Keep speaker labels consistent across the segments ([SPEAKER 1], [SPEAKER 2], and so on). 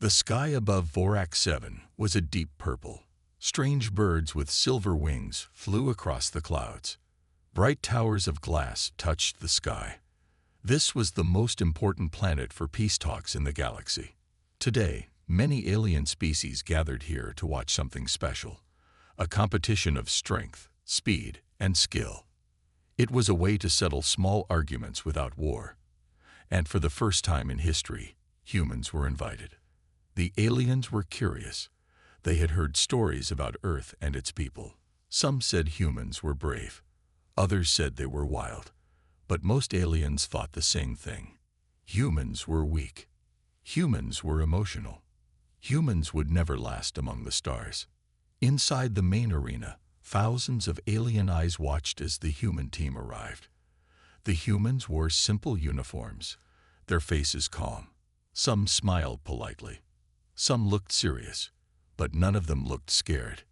[SPEAKER 1] The sky above Vorak 7 was a deep purple. Strange birds with silver wings flew across the clouds. Bright towers of glass touched the sky. This was the most important planet for peace talks in the galaxy. Today, many alien species gathered here to watch something special. A competition of strength, speed, and skill. It was a way to settle small arguments without war. And for the first time in history, humans were invited. The aliens were curious. They had heard stories about Earth and its people. Some said humans were brave. Others said they were wild. But most aliens thought the same thing. Humans were weak. Humans were emotional. Humans would never last among the stars. Inside the main arena, thousands of alien eyes watched as the human team arrived. The humans wore simple uniforms, their faces calm. Some smiled politely. Some looked serious, but none of them looked scared.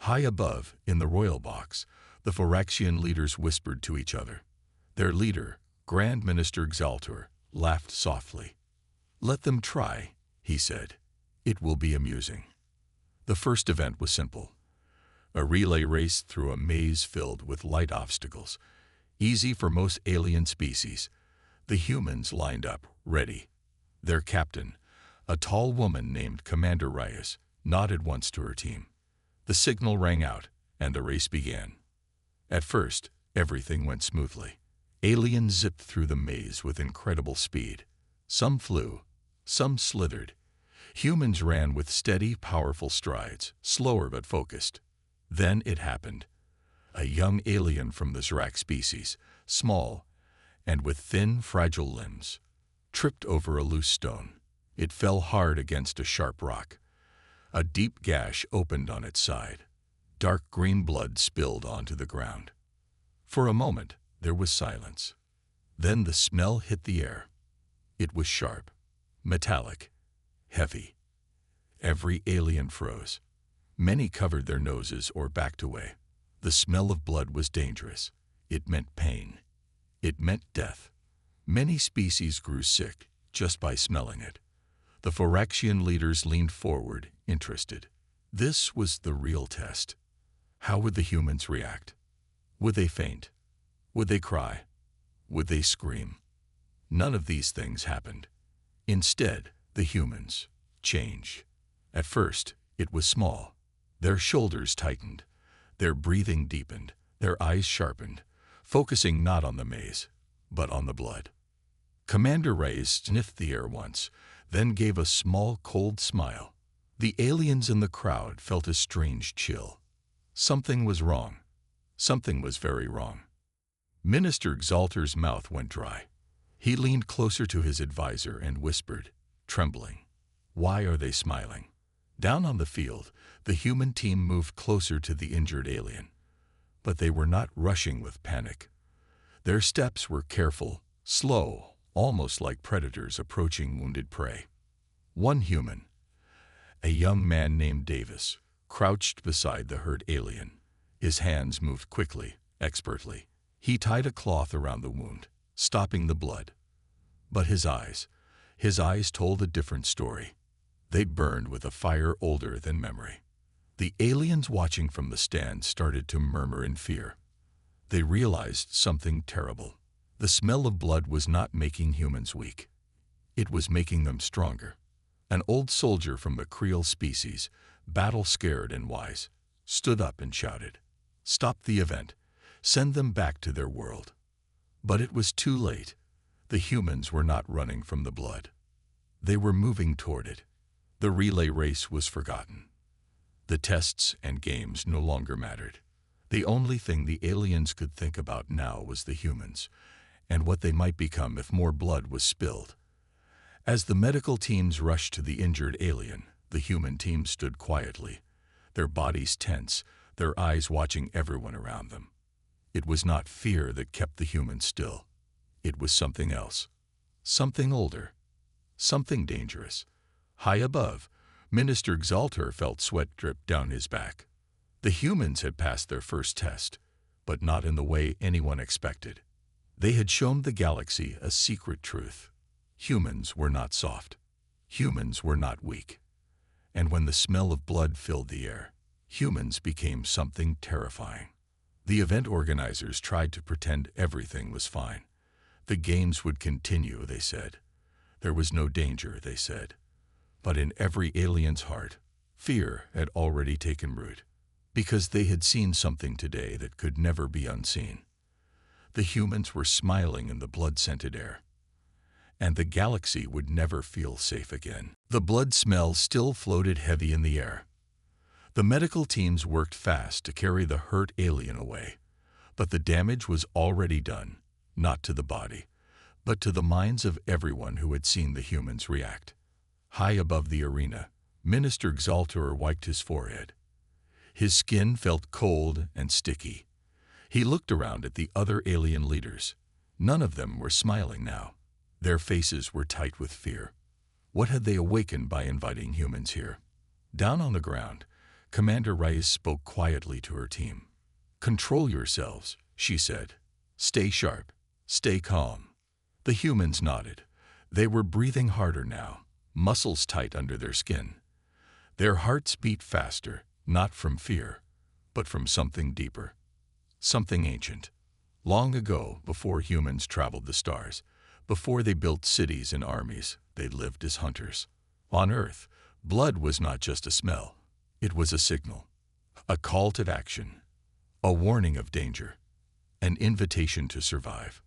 [SPEAKER 1] High above, in the royal box, the Voraxian leaders whispered to each other. Their leader, Grand Minister Xaltur, laughed softly. "Let them try," he said. "It will be amusing." The first event was simple. A relay race through a maze filled with light obstacles, easy for most alien species. The humans lined up, ready. Their captain, a tall woman named Commander Reyes, nodded once to her team. The signal rang out, and the race began. At first, everything went smoothly. Aliens zipped through the maze with incredible speed. Some flew, some slithered. Humans ran with steady, powerful strides, slower but focused. Then it happened. A young alien from the Zrak species, small and with thin, fragile limbs, tripped over a loose stone. It fell hard against a sharp rock. A deep gash opened on its side. Dark green blood spilled onto the ground. For a moment, there was silence. Then the smell hit the air. It was sharp, metallic, heavy. Every alien froze. Many covered their noses or backed away. The smell of blood was dangerous. It meant pain. It meant death. Many species grew sick just by smelling it. The Voraxian leaders leaned forward, interested. This was the real test. How would the humans react? Would they faint? Would they cry? Would they scream? None of these things happened. Instead, the humans changed. At first, it was small. Their shoulders tightened. Their breathing deepened. Their eyes sharpened, focusing not on the maze, but on the blood. Commander Reyes sniffed the air once, then gave a small, cold smile. The aliens in the crowd felt a strange chill. Something was wrong. Something was very wrong. Minister Xaltur's mouth went dry. He leaned closer to his advisor and whispered, trembling, "Why are they smiling?" Down on the field, the human team moved closer to the injured alien. But they were not rushing with panic. Their steps were careful, slow, almost like predators approaching wounded prey. One human, a young man named Davis, crouched beside the hurt alien. His hands moved quickly, expertly. He tied a cloth around the wound, stopping the blood. But his eyes told a different story. They burned with a fire older than memory. The aliens watching from the stand started to murmur in fear. They realized something terrible. The smell of blood was not making humans weak. It was making them stronger. An old soldier from the Creole species, battle-scared and wise, stood up and shouted, "Stop the event. Send them back to their world." But it was too late. The humans were not running from the blood. They were moving toward it. The relay race was forgotten. The tests and games no longer mattered. The only thing the aliens could think about now was the humans, and what they might become if more blood was spilled. As the medical teams rushed to the injured alien, the human team stood quietly, their bodies tense, their eyes watching everyone around them. It was not fear that kept the humans still. It was something else. Something older. Something dangerous. High above, Minister Xaltur felt sweat drip down his back. The humans had passed their first test, but not in the way anyone expected. They had shown the galaxy a secret truth. Humans were not soft. Humans were not weak. And when the smell of blood filled the air, humans became something terrifying. The event organizers tried to pretend everything was fine. The games would continue, they said. There was no danger, they said. But in every alien's heart, fear had already taken root, because they had seen something today that could never be unseen. The humans were smiling in the blood-scented air, and the galaxy would never feel safe again. The blood smell still floated heavy in the air. The medical teams worked fast to carry the hurt alien away, but the damage was already done, not to the body, but to the minds of everyone who had seen the humans react. High above the arena, Minister Xaltor wiped his forehead. His skin felt cold and sticky. He looked around at the other alien leaders. None of them were smiling now. Their faces were tight with fear. What had they awakened by inviting humans here? Down on the ground, Commander Reyes spoke quietly to her team. "Control yourselves," she said. "Stay sharp. Stay calm." The humans nodded. They were breathing harder now, muscles tight under their skin. Their hearts beat faster, not from fear, but from something deeper. Something ancient. Long ago, before humans traveled the stars, before they built cities and armies, they lived as hunters. On Earth, blood was not just a smell. It was a signal, a call to action, a warning of danger, an invitation to survive.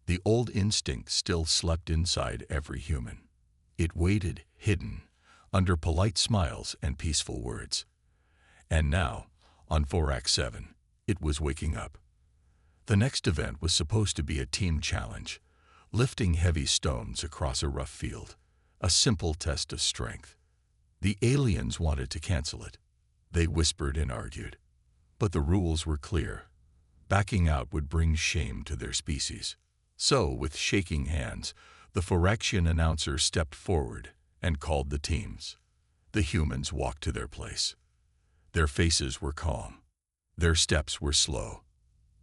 [SPEAKER 1] The old instinct still slept inside every human. It waited, hidden, under polite smiles and peaceful words. And now, on Vorax 7, it was waking up. The next event was supposed to be a team challenge, lifting heavy stones across a rough field, a simple test of strength. The aliens wanted to cancel it. They whispered and argued. But the rules were clear. Backing out would bring shame to their species. So, with shaking hands, the Voraxian announcer stepped forward and called the teams. The humans walked to their place. Their faces were calm. Their steps were slow.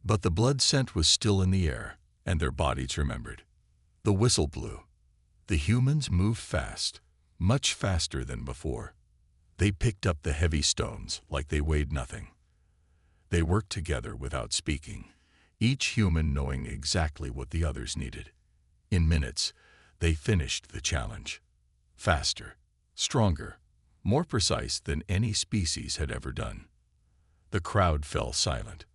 [SPEAKER 1] But the blood scent was still in the air, and their bodies remembered. The whistle blew. The humans moved fast, much faster than before. They picked up the heavy stones like they weighed nothing. They worked together without speaking, each human knowing exactly what the others needed. In minutes, they finished the challenge. Faster, stronger, more precise than any species had ever done. The crowd fell silent.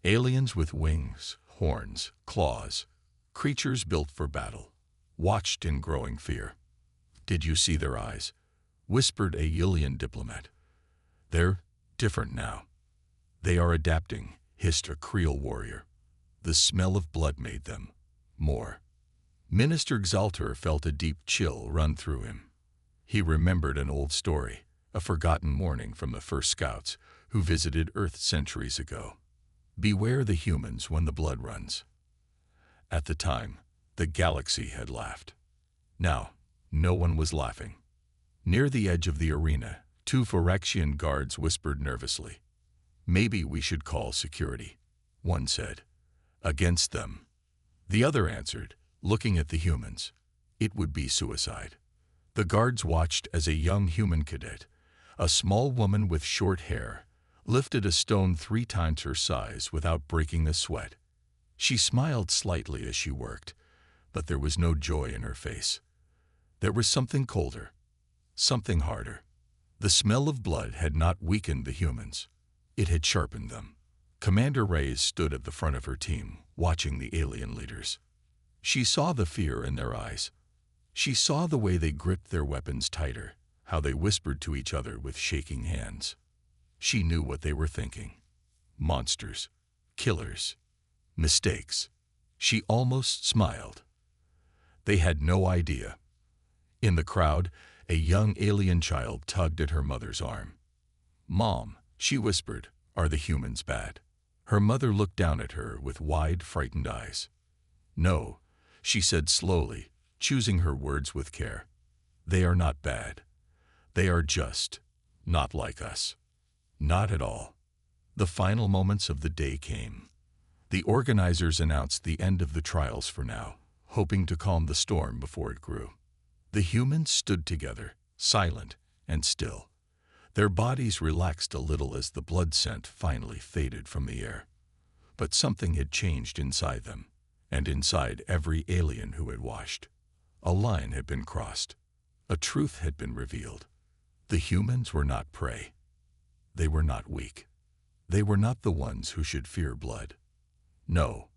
[SPEAKER 1] Aliens with wings, horns, claws, creatures built for battle, watched in growing fear. "Did you see their eyes?" whispered a Yillian diplomat. "They're different now. They are adapting," hissed a Creel warrior. The smell of blood made them more. Minister Xaltor felt a deep chill run through him. He remembered an old story, a forgotten warning from the first scouts who visited Earth centuries ago. Beware the humans when the blood runs. At the time, the galaxy had laughed. Now, no one was laughing. Near the edge of the arena, two Voraxian guards whispered nervously. "Maybe we should call security," one said. "Against them." The other answered, looking at the humans. "It would be suicide." The guards watched as a young human cadet, a small woman with short hair, lifted a stone 3 times her size without breaking a sweat. She smiled slightly as she worked, but there was no joy in her face. There was something colder, something harder. The smell of blood had not weakened the humans. It had sharpened them. Commander Reyes stood at the front of her team, watching the alien leaders. She saw the fear in their eyes. She saw the way they gripped their weapons tighter, how they whispered to each other with shaking hands. She knew what they were thinking. Monsters, killers, mistakes. She almost smiled. They had no idea. In the crowd, a young alien child tugged at her mother's arm. "Mom," she whispered, "are the humans bad?" Her mother looked down at her with wide, frightened eyes. "No," she said slowly, choosing her words with care. "They are not bad. They are just not like us. Not at all." The final moments of the day came. The organizers announced the end of the trials for now, hoping to calm the storm before it grew. The humans stood together, silent and still. Their bodies relaxed a little as the blood scent finally faded from the air. But something had changed inside them, and inside every alien who had watched. A line had been crossed. A truth had been revealed. The humans were not prey. They were not weak. They were not the ones who should fear blood. No,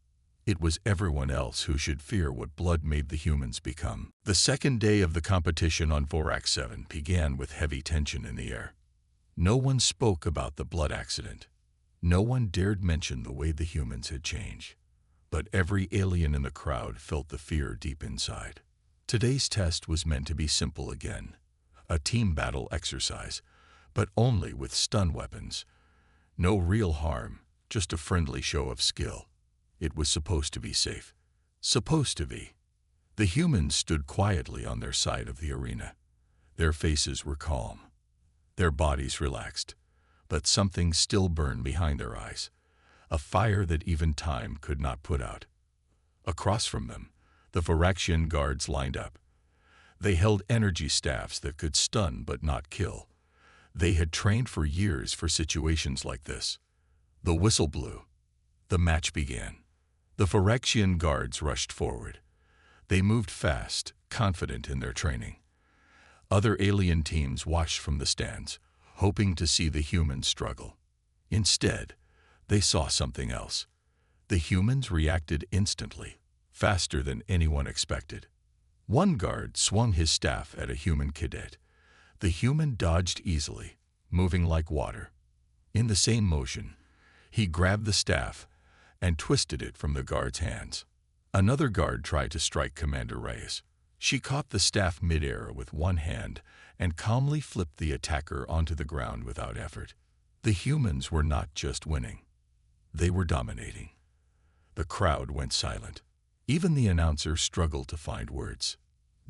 [SPEAKER 1] it was everyone else who should fear what blood made the humans become. The second day of the competition on Vorax 7 began with heavy tension in the air. No one spoke about the blood accident. No one dared mention the way the humans had changed. But every alien in the crowd felt the fear deep inside. Today's test was meant to be simple again. A team battle exercise, but only with stun weapons. No real harm, just a friendly show of skill. It was supposed to be safe. Supposed to be. The humans stood quietly on their side of the arena. Their faces were calm. Their bodies relaxed. But something still burned behind their eyes. A fire that even time could not put out. Across from them, the Voraxian guards lined up. They held energy staffs that could stun but not kill. They had trained for years for situations like this. The whistle blew. The match began. The Voraxian guards rushed forward. They moved fast, confident in their training. Other alien teams watched from the stands, hoping to see the humans struggle. Instead, they saw something else. The humans reacted instantly, faster than anyone expected. One guard swung his staff at a human cadet. The human dodged easily, moving like water. In the same motion, he grabbed the staff and twisted it from the guard's hands. Another guard tried to strike Commander Reyes. She caught the staff midair with one hand and calmly flipped the attacker onto the ground without effort. The humans were not just winning. They were dominating. The crowd went silent. Even the announcer struggled to find words.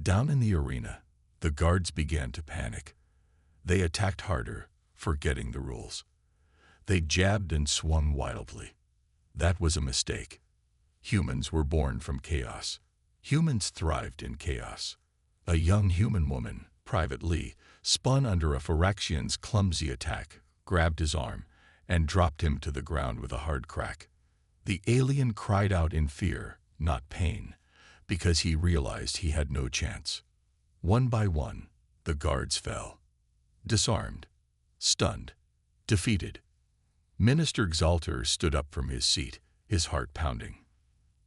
[SPEAKER 1] Down in the arena, the guards began to panic. They attacked harder, forgetting the rules. They jabbed and swung wildly. That was a mistake. Humans were born from chaos. Humans thrived in chaos. A young human woman, Private Lee, spun under a Voraxian's clumsy attack, grabbed his arm, and dropped him to the ground with a hard crack. The alien cried out in fear, not pain, because he realized he had no chance. One by one, the guards fell. Disarmed, stunned, defeated. Minister Xalter stood up from his seat, his heart pounding.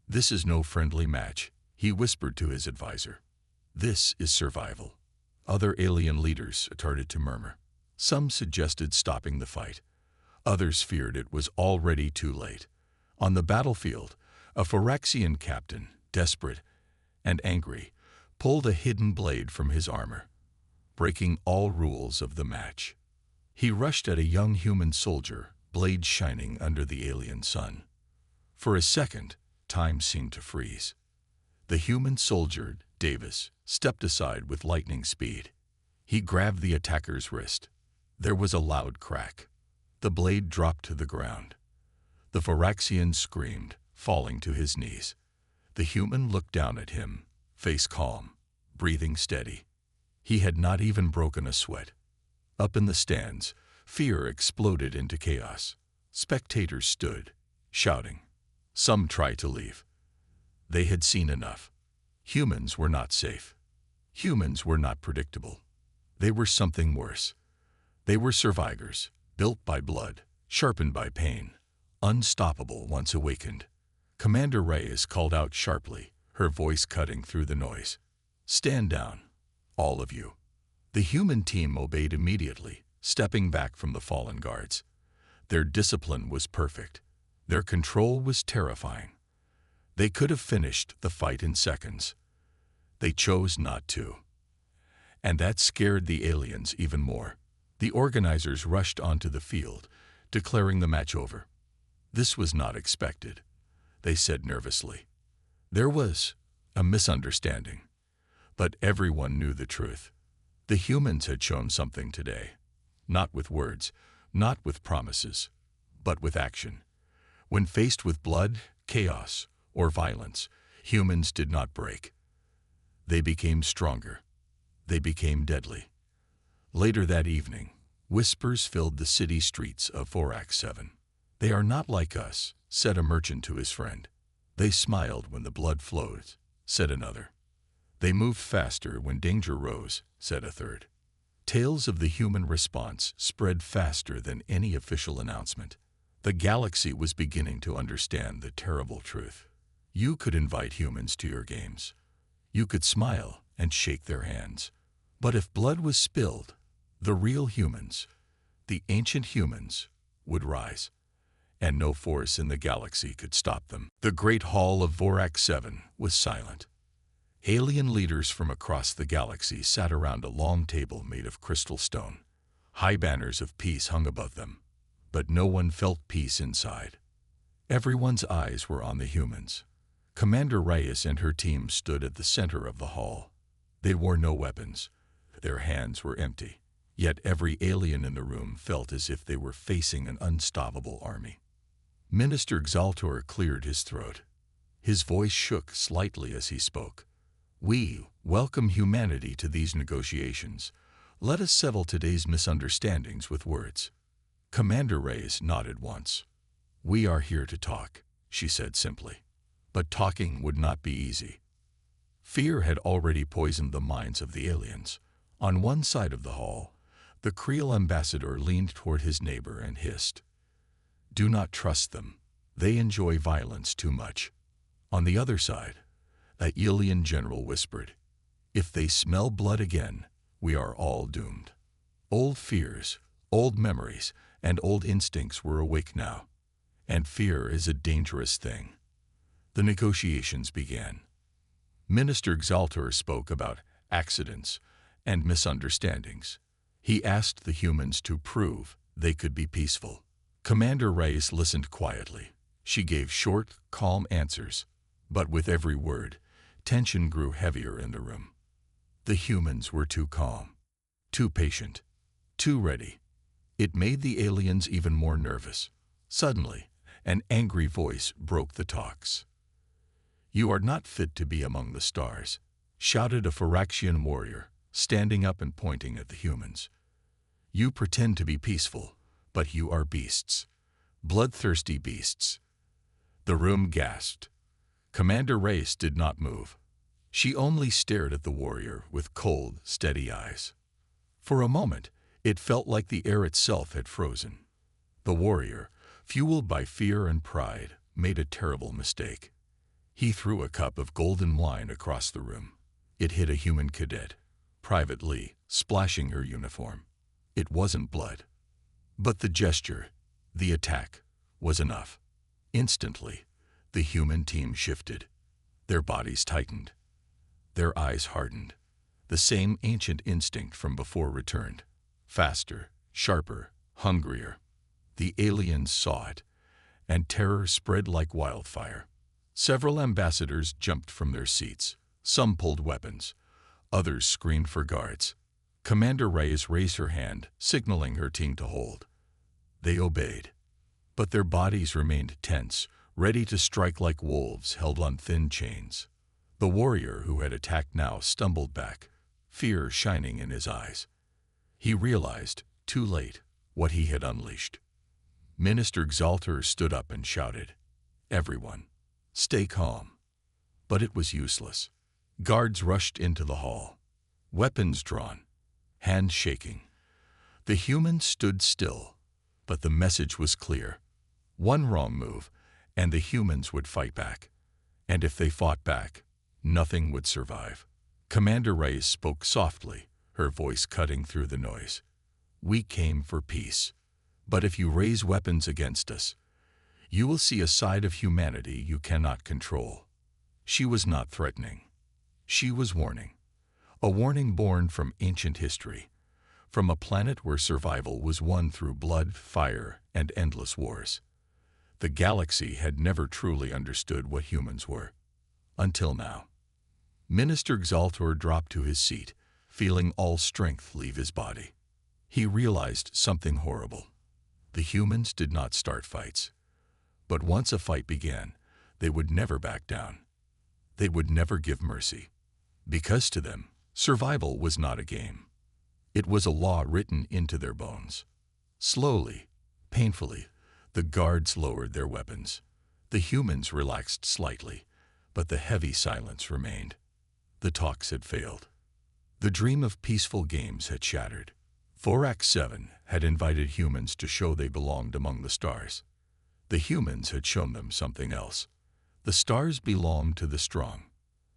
[SPEAKER 1] "This is no friendly match," he whispered to his advisor. "This is survival." Other alien leaders started to murmur. Some suggested stopping the fight. Others feared it was already too late. On the battlefield, a Voraxian captain, desperate and angry, pulled a hidden blade from his armor, breaking all rules of the match. He rushed at a young human soldier, blade shining under the alien sun. For a second, time seemed to freeze. The human soldier, Davis, stepped aside with lightning speed. He grabbed the attacker's wrist. There was a loud crack. The blade dropped to the ground. The Voraxian screamed, falling to his knees. The human looked down at him, face calm, breathing steady. He had not even broken a sweat. Up in the stands, fear exploded into chaos. Spectators stood, shouting. Some tried to leave. They had seen enough. Humans were not safe. Humans were not predictable. They were something worse. They were survivors, built by blood, sharpened by pain, unstoppable once awakened. Commander Reyes called out sharply, her voice cutting through the noise. "Stand down, all of you." The human team obeyed immediately, stepping back from the fallen guards. Their discipline was perfect. Their control was terrifying. They could have finished the fight in seconds. They chose not to. And that scared the aliens even more. The organizers rushed onto the field, declaring the match over. "This was not expected," they said nervously. There was a misunderstanding, but everyone knew the truth. The humans had shown something today, not with words, not with promises, but with action. When faced with blood, chaos, or violence, humans did not break. They became stronger. They became deadly. Later that evening, whispers filled the city streets of Vorax-7. "They are not like us," said a merchant to his friend. "They smiled when the blood flowed," said another. "They moved faster when danger rose," said a third. Tales of the human response spread faster than any official announcement. The galaxy was beginning to understand the terrible truth. You could invite humans to your games. You could smile and shake their hands. But if blood was spilled, the real humans, the ancient humans, would rise, and no force in the galaxy could stop them. The great hall of Vorax-7 was silent. Alien leaders from across the galaxy sat around a long table made of crystal stone. High banners of peace hung above them, but no one felt peace inside. Everyone's eyes were on the humans. Commander Reyes and her team stood at the center of the hall. They wore no weapons. Their hands were empty. Yet every alien in the room felt as if they were facing an unstoppable army. Minister Xaltor cleared his throat. His voice shook slightly as he spoke. "We welcome humanity to these negotiations. Let us settle today's misunderstandings with words." Commander Reyes nodded once. "We are here to talk," she said simply. But talking would not be easy. Fear had already poisoned the minds of the aliens. On one side of the hall, the Creel ambassador leaned toward his neighbor and hissed, "Do not trust them. They enjoy violence too much." On the other side, a alien general whispered, "If they smell blood again, we are all doomed." Old fears, old memories, and old instincts were awake now, and fear is a dangerous thing. The negotiations began. Minister Xaltor spoke about accidents and misunderstandings. He asked the humans to prove they could be peaceful. Commander Reyes listened quietly. She gave short, calm answers, but with every word, tension grew heavier in the room. The humans were too calm, too patient, too ready. It made the aliens even more nervous. Suddenly, an angry voice broke the talks. "You are not fit to be among the stars," shouted a Voraxian warrior, standing up and pointing at the humans. "You pretend to be peaceful, but you are beasts, bloodthirsty beasts." The room gasped. Commander Reyes did not move. She only stared at the warrior with cold, steady eyes. For a moment, it felt like the air itself had frozen. The warrior, fueled by fear and pride, made a terrible mistake. He threw a cup of golden wine across the room. It hit a human cadet, Private Lee, splashing her uniform. It wasn't blood. But the gesture, the attack, was enough. Instantly, the human team shifted. Their bodies tightened. Their eyes hardened. The same ancient instinct from before returned. Faster, sharper, hungrier. The aliens saw it, and terror spread like wildfire. Several ambassadors jumped from their seats. Some pulled weapons. Others screamed for guards. Commander Reyes raised her hand, signaling her team to hold. They obeyed. But their bodies remained tense, ready to strike like wolves held on thin chains. The warrior who had attacked now stumbled back, fear shining in his eyes. He realized, too late, what he had unleashed. Minister Xaltor stood up and shouted, "Everyone, stay calm." But it was useless. Guards rushed into the hall, weapons drawn, hands shaking. The humans stood still, but the message was clear. One wrong move, and the humans would fight back. And if they fought back, nothing would survive. Commander Reyes spoke softly, her voice cutting through the noise. "We came for peace. But if you raise weapons against us, you will see a side of humanity you cannot control." She was not threatening. She was warning. A warning born from ancient history, from a planet where survival was won through blood, fire, and endless wars. The galaxy had never truly understood what humans were. Until now. Minister Xaltor dropped to his seat, feeling all strength leave his body. He realized something horrible. The humans did not start fights. But once a fight began, they would never back down. They would never give mercy. Because to them, Survival was not a game. It was a law written into their bones. Slowly, painfully, the guards lowered their weapons. The humans relaxed slightly, but the heavy silence remained. The talks had failed. The dream of peaceful games had shattered. Vorax 7 had invited humans to show they belonged among the stars. The humans had shown them something else. The stars belonged to the strong.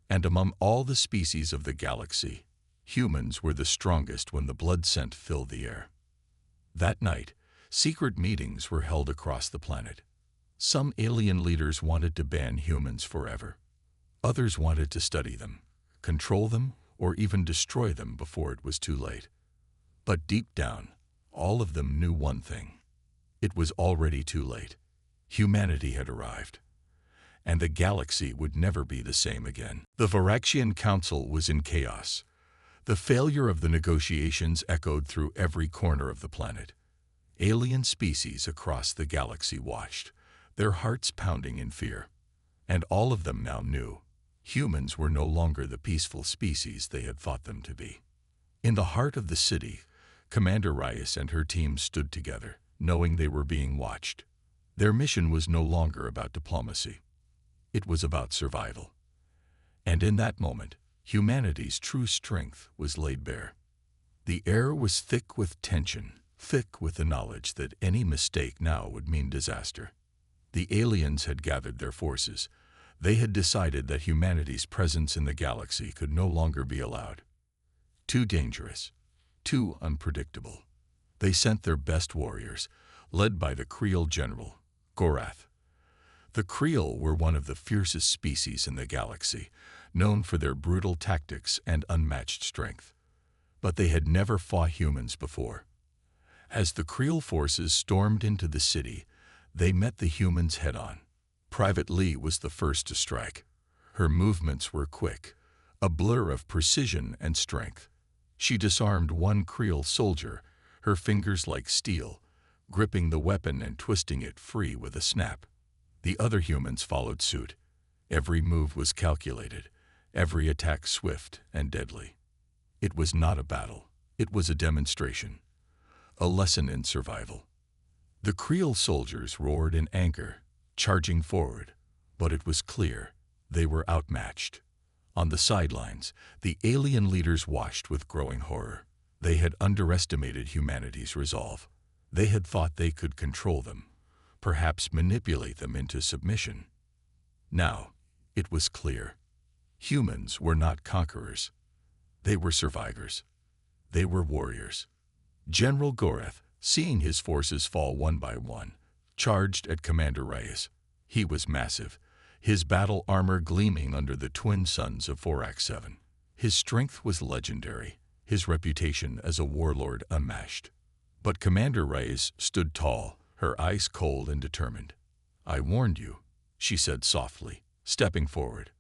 [SPEAKER 1] And among all the species of the galaxy, humans were the strongest when the blood scent filled the air. That night, secret meetings were held across the planet. Some alien leaders wanted to ban humans forever. Others wanted to study them, control them, or even destroy them before it was too late. But deep down, all of them knew one thing. It was already too late. Humanity had arrived, and the galaxy would never be the same again. The Voraxian Council was in chaos. The failure of the negotiations echoed through every corner of the planet. Alien species across the galaxy watched, their hearts pounding in fear. And all of them now knew humans were no longer the peaceful species they had thought them to be. In the heart of the city, Commander Reyes and her team stood together, knowing they were being watched. Their mission was no longer about diplomacy. It was about survival. And in that moment, humanity's true strength was laid bare. The air was thick with tension, thick with the knowledge that any mistake now would mean disaster. The aliens had gathered their forces. They had decided that humanity's presence in the galaxy could no longer be allowed. Too dangerous, too unpredictable. They sent their best warriors, led by the Creel general, Gorath. The Creel were one of the fiercest species in the galaxy, known for their brutal tactics and unmatched strength. But they had never fought humans before. As the Creel forces stormed into the city, they met the humans head-on. Private Lee was the first to strike. Her movements were quick, a blur of precision and strength. She disarmed one Creel soldier, her fingers like steel, gripping the weapon and twisting it free with a snap. The other humans followed suit. Every move was calculated, every attack swift and deadly. It was not a battle, it was a demonstration, a lesson in survival. The Creel soldiers roared in anger, charging forward, but it was clear they were outmatched. On the sidelines, the alien leaders watched with growing horror. They had underestimated humanity's resolve. They had thought they could control them, perhaps manipulate them into submission. Now, it was clear. Humans were not conquerors. They were survivors. They were warriors. General Gorath, seeing his forces fall one by one, charged at Commander Reyes. He was massive, his battle armor gleaming under the twin suns of Vorax 7. His strength was legendary, his reputation as a warlord unmatched. But Commander Reyes stood tall, her eyes cold and determined. "I warned you," she said softly, stepping forward.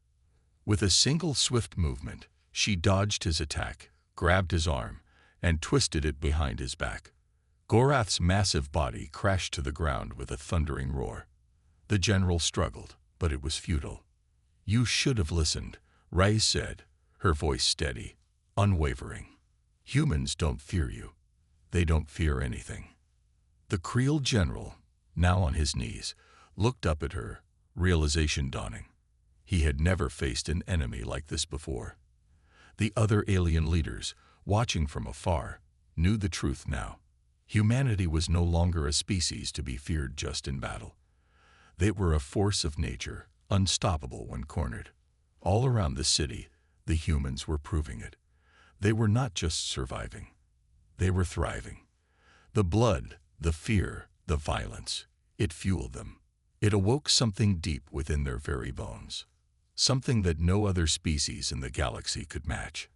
[SPEAKER 1] With a single swift movement, she dodged his attack, grabbed his arm, and twisted it behind his back. Gorath's massive body crashed to the ground with a thundering roar. The general struggled, but it was futile. "You should have listened," Reyes said, her voice steady, unwavering. "Humans don't fear you. They don't fear anything." The Creel general, now on his knees, looked up at her, realization dawning. He had never faced an enemy like this before. The other alien leaders, watching from afar, knew the truth now. Humanity was no longer a species to be feared just in battle. They were a force of nature, unstoppable when cornered. All around the city, the humans were proving it. They were not just surviving. They were thriving. The blood, the fear, the violence, it fueled them. It awoke something deep within their very bones. Something that no other species in the galaxy could match.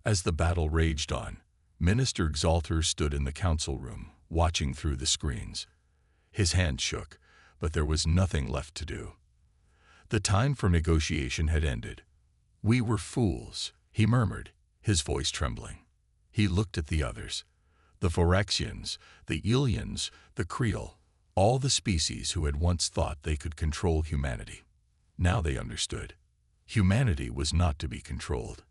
[SPEAKER 1] As the battle raged on, Minister Xalter stood in the council room, watching through the screens. His hand shook, but there was nothing left to do. The time for negotiation had ended. "We were fools," he murmured, his voice trembling. He looked at the others. The Voraxians, the Elians, the Creel, all the species who had once thought they could control humanity. Now they understood. Humanity was not to be controlled.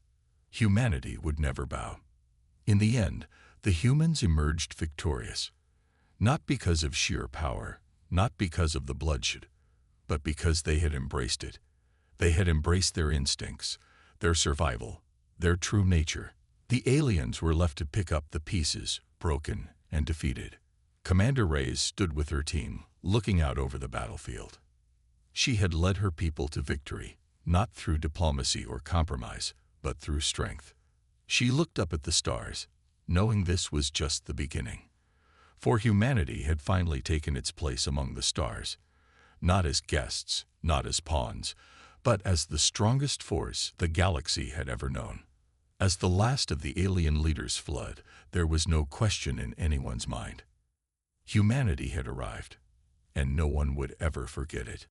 [SPEAKER 1] Humanity would never bow. In the end, the humans emerged victorious, not because of sheer power, not because of the bloodshed, but because they had embraced it. They had embraced their instincts, their survival, their true nature. The aliens were left to pick up the pieces, broken and defeated. Commander Reyes stood with her team, looking out over the battlefield. She had led her people to victory, not through diplomacy or compromise, but through strength. She looked up at the stars, knowing this was just the beginning. For humanity had finally taken its place among the stars, not as guests, not as pawns, but as the strongest force the galaxy had ever known. As the last of the alien leaders fled, there was no question in anyone's mind. Humanity had arrived, and no one would ever forget it.